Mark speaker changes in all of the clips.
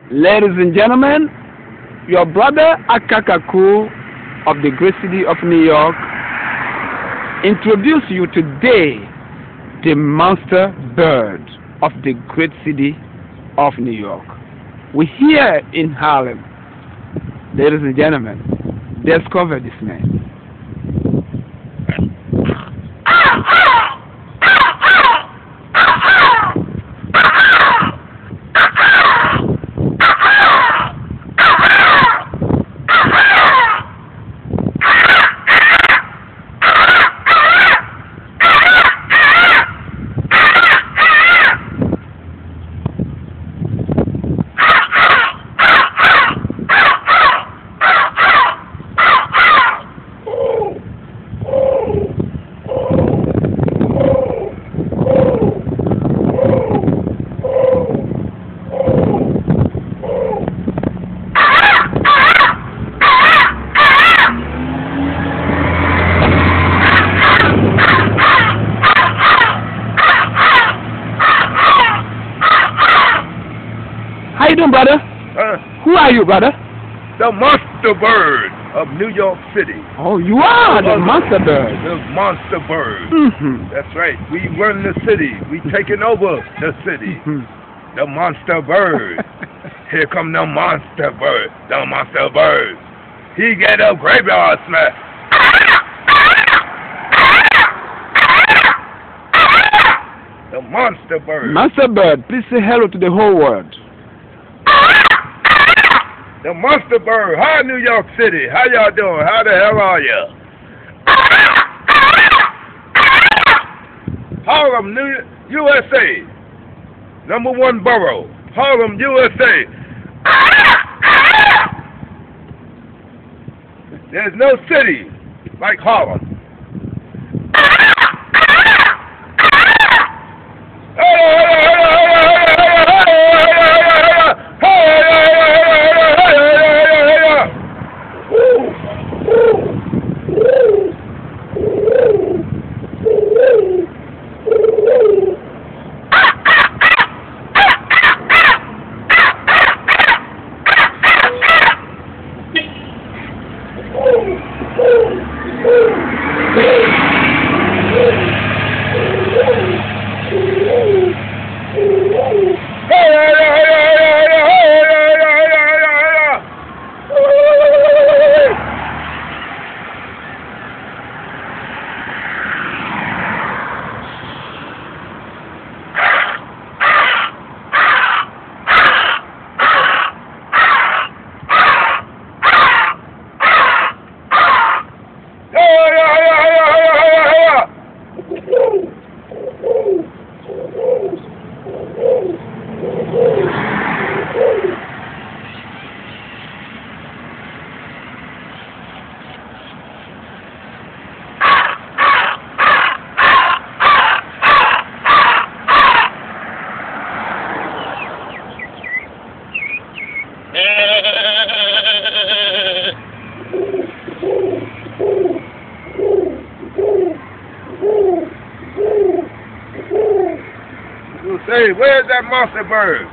Speaker 1: Ladies and gentlemen, your brother kakou of the great city of New York introduce you today the monster bird of the great city of New York. We're here in Harlem. Ladies and gentlemen, discover this man. How you doing, brother? Who are you, brother?
Speaker 2: The monster bird of New York City.
Speaker 1: Oh, you are the monster bird.
Speaker 2: The monster bird.
Speaker 1: Mm-hmm.
Speaker 2: That's right. We run the city. We taking over the city.
Speaker 1: Mm-hmm.
Speaker 2: The monster bird. Here come the monster bird. The monster bird. He get a graveyard smash. The monster bird.
Speaker 1: Monster bird, please say hello to the whole world.
Speaker 2: The monster bird. Hi, New York City. How y'all doing? How the hell are ya? Harlem, USA. #1 borough. Harlem, USA. There's no city like Harlem. Hey, where's that monster bird?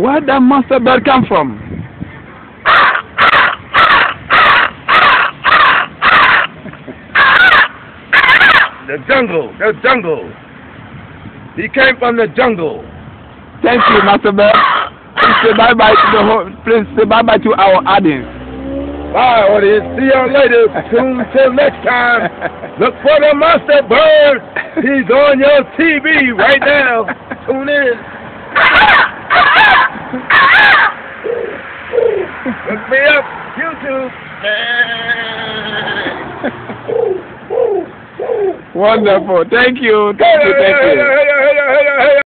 Speaker 1: Where that monster bird come from?
Speaker 2: The jungle, the jungle. He came from the jungle.
Speaker 1: Thank you, monster bird. Please say bye-bye to the whole. Please say bye-bye to our audience.
Speaker 2: Bye, audience. See y'all later. Till next time. Look for the monster bird. He's on your TV right now. Tune in. Look me up, YouTube.
Speaker 1: Wonderful. Thank you. Thank you. Thank you.